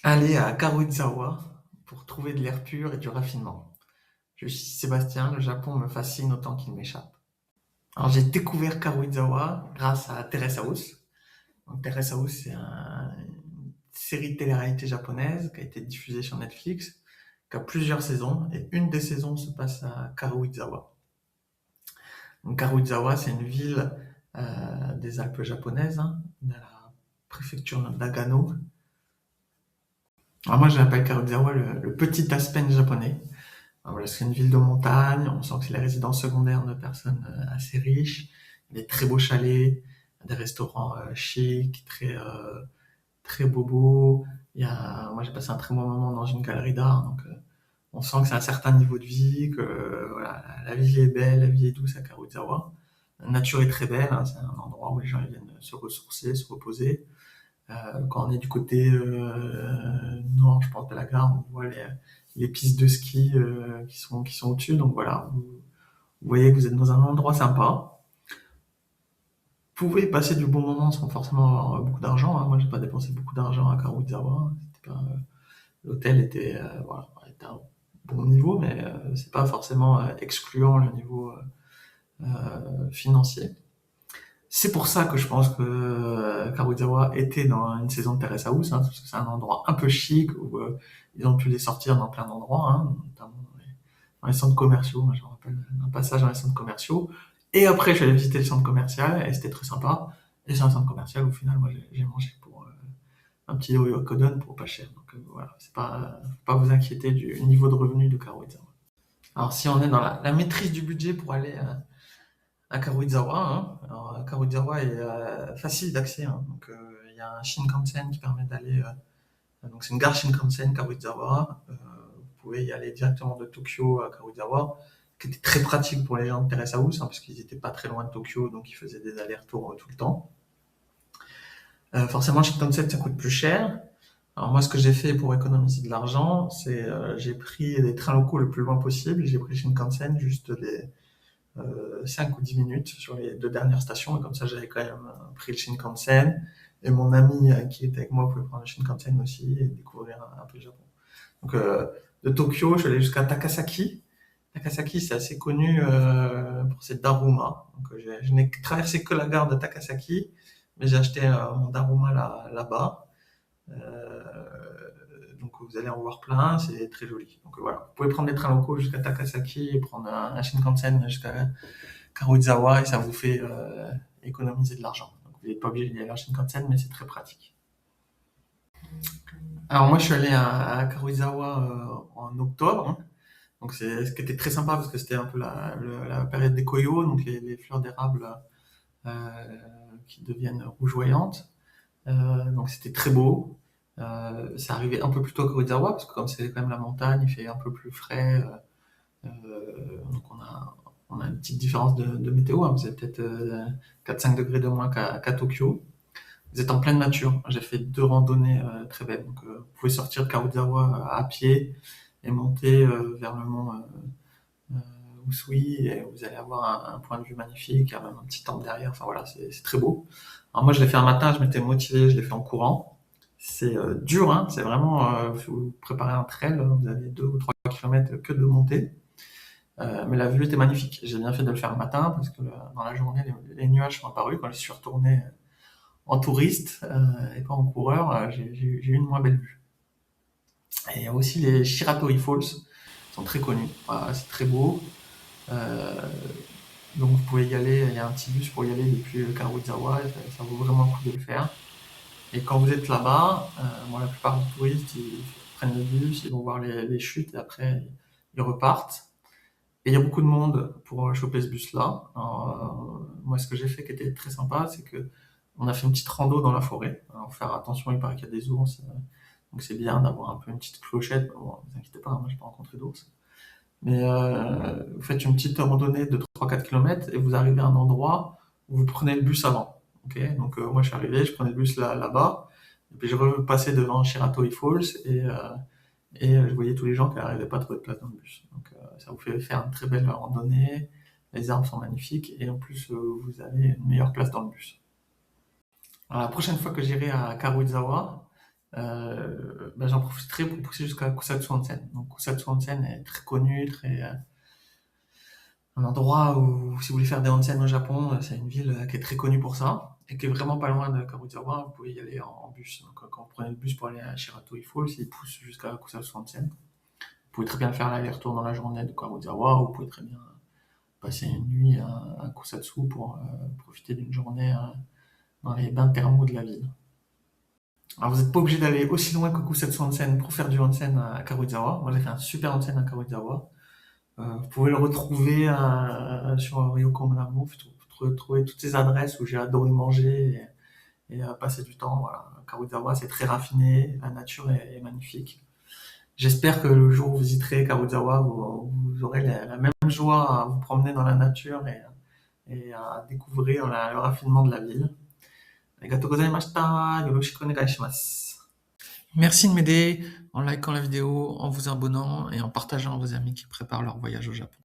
Aller à Karuizawa pour trouver de l'air pur et du raffinement. Je suis Sébastien, le Japon me fascine autant qu'il m'échappe. Alors j'ai découvert Karuizawa grâce à Terrace House. Donc Terrace House, c'est une série de télé-réalité japonaise qui a été diffusée sur Netflix, qui a plusieurs saisons, et une des saisons se passe à Karuizawa. Donc Karuizawa, c'est une ville des Alpes japonaises, hein, de la préfecture de Nagano. Alors moi, je l'appelle Karuizawa le petit Aspen japonais. Voilà, c'est une ville de montagne, on sent que c'est la résidence secondaire de personnes assez riches, des très beaux chalets, des restaurants chics, très bobos. Moi j'ai passé un très bon moment dans une galerie d'art, donc on sent que c'est un certain niveau de vie, que voilà, la vie est belle, la vie est douce à Karuizawa. La nature est très belle, hein, c'est un endroit où les gens viennent se ressourcer, se reposer. Quand on est du côté nord, je pense, de la gare, on voit les pistes de ski qui sont au-dessus. Donc voilà, vous voyez que vous êtes dans un endroit sympa. Vous pouvez passer du bon moment sans forcément avoir beaucoup d'argent, hein. Moi, j'ai pas dépensé beaucoup d'argent à Karuizawa. L'hôtel était, voilà, était à un bon niveau, mais c'est pas forcément excluant le niveau financier. C'est pour ça que je pense que Karuizawa était dans une saison de Terrace House, hein, parce que c'est un endroit un peu chic où ils ont pu les sortir dans plein d'endroits, hein, notamment dans les centres commerciaux. Moi, je me rappelle un passage dans les centres commerciaux. Et après, je suis allé visiter le centre commercial et c'était très sympa. Et c'est un centre commercial où, au final, moi, j'ai mangé pour un petit oyakodon pour pas cher. Donc voilà, c'est pas, faut pas vous inquiéter du niveau de revenu de Karuizawa. Alors, si on est dans la maîtrise du budget pour aller à Karuizawa, hein. Alors, Karuizawa est facile d'accès, hein. Donc, il y a un Shinkansen qui permet d'aller. Donc, c'est une gare Shinkansen Karuizawa. Vous pouvez y aller directement de Tokyo à Karuizawa, qui était très pratique pour les gens de Terrace House, hein, parce qu'ils n'étaient pas très loin de Tokyo, donc ils faisaient des allers-retours tout le temps. Forcément, Shinkansen, ça coûte plus cher. Alors moi, ce que j'ai fait pour économiser de l'argent, c'est j'ai pris les trains locaux le plus loin possible. J'ai pris Shinkansen juste les 5 ou 10 minutes sur les deux dernières stations, et comme ça j'avais quand même pris le Shinkansen, et mon ami qui était avec moi pouvait prendre le Shinkansen aussi et découvrir un peu le Japon. Donc de Tokyo, je suis allé jusqu'à Takasaki. Takasaki, c'est assez connu pour ses daruma. Donc je n'ai traversé que la gare de Takasaki, mais j'ai acheté mon daruma là-bas. Donc vous allez en voir plein, c'est très joli. Donc voilà, vous pouvez prendre des trains locaux jusqu'à Takasaki et prendre un Shinkansen jusqu'à Karuizawa et ça vous fait économiser de l'argent. Donc vous n'êtes pas obligé d'y aller en Shinkansen, mais c'est très pratique. Alors moi je suis allé à Karuizawa en octobre, hein. Donc c'est ce qui était très sympa parce que c'était un peu la période des koyo, donc les fleurs d'érable euh, qui deviennent rougeoyantes. Donc c'était très beau. C'est arrivé un peu plus tôt à Karuizawa parce que comme c'est quand même la montagne, il fait un peu plus frais. Donc on a une petite différence de météo, hein. Vous avez peut-être 4-5 degrés de moins qu'à Tokyo. Vous êtes en pleine nature. J'ai fait deux randonnées très belles. Donc vous pouvez sortir de Karuizawa à pied et monter vers le mont Usui et vous allez avoir un point de vue magnifique. Il y a même un petit temple derrière. Enfin voilà, c'est très beau. Alors moi je l'ai fait un matin, je m'étais motivé, je l'ai fait en courant. C'est dur, hein. C'est vraiment, si vous préparez un trail, vous avez 2 ou 3 kilomètres que de montée. Mais la vue était magnifique. J'ai bien fait de le faire le matin parce que dans la journée, les nuages sont apparus. Quand je suis retourné en touriste et pas en coureur, j'ai eu une moins belle vue. Et il y a aussi les Shiratoi Falls, sont très connus. Voilà, c'est très beau. Euh, donc vous pouvez y aller, il y a un petit bus pour y aller depuis Karuizawa, ça vaut vraiment le coup de le faire. Et quand vous êtes là-bas, bon, la plupart des touristes, ils prennent le bus, ils vont voir les chutes et après ils repartent. Et il y a beaucoup de monde pour choper ce bus-là. Alors, moi, ce que j'ai fait qui était très sympa, c'est que on a fait une petite rando dans la forêt. Alors, faire attention, il paraît qu'il y a des ours, donc c'est bien d'avoir un peu une petite clochette. Bon, ne vous inquiétez pas, moi, j'ai pas rencontré d'ours. Mais vous faites une petite randonnée de 3-4 kilomètres et vous arrivez à un endroit où vous prenez le bus avant. Ok. Donc moi, je suis arrivé, je prenais le bus là-bas, et puis je repassais devant Shiratoi Falls et je voyais tous les gens qui n'arrivaient pas à trouver de place dans le bus. Donc ça vous fait faire une très belle randonnée, les arbres sont magnifiques et en plus vous avez une meilleure place dans le bus. Alors, la prochaine fois que j'irai à Karuizawa, j'en profiterai pour pousser jusqu'à Kusatsu Onsen. Donc Kusatsu Onsen est très connu, un endroit où si vous voulez faire des onsen au Japon, c'est une ville qui est très connue pour ça et qui est vraiment pas loin de Karuizawa. Vous pouvez y aller en bus. Donc quand vous prenez le bus pour aller à Shirato Ifo, il pousse jusqu'à Kusatsu Onsen. Vous pouvez très bien faire l'aller-retour dans la journée de Karuizawa, ou vous pouvez très bien passer une nuit à Kusatsu pour profiter d'une journée dans les bains thermaux de la ville. Alors vous n'êtes pas obligé d'aller aussi loin que Kusatsu Onsen pour faire du onsen à Karuizawa. Moi j'ai fait un super onsen à Karuizawa. Vous pouvez le retrouver sur Ryoko Munamo. Vous trouvez toutes ces adresses où j'ai adoré manger et passer du temps. Voilà. Karuizawa, c'est très raffiné, la nature est magnifique. J'espère que le jour où vous visiterez Karuizawa, vous aurez la même joie à vous promener dans la nature et à découvrir le raffinement de la ville. Arigatou gozaimashita. Yoroshiku onegai shimasu. Merci de m'aider en likant la vidéo, en vous abonnant et en partageant à vos amis qui préparent leur voyage au Japon.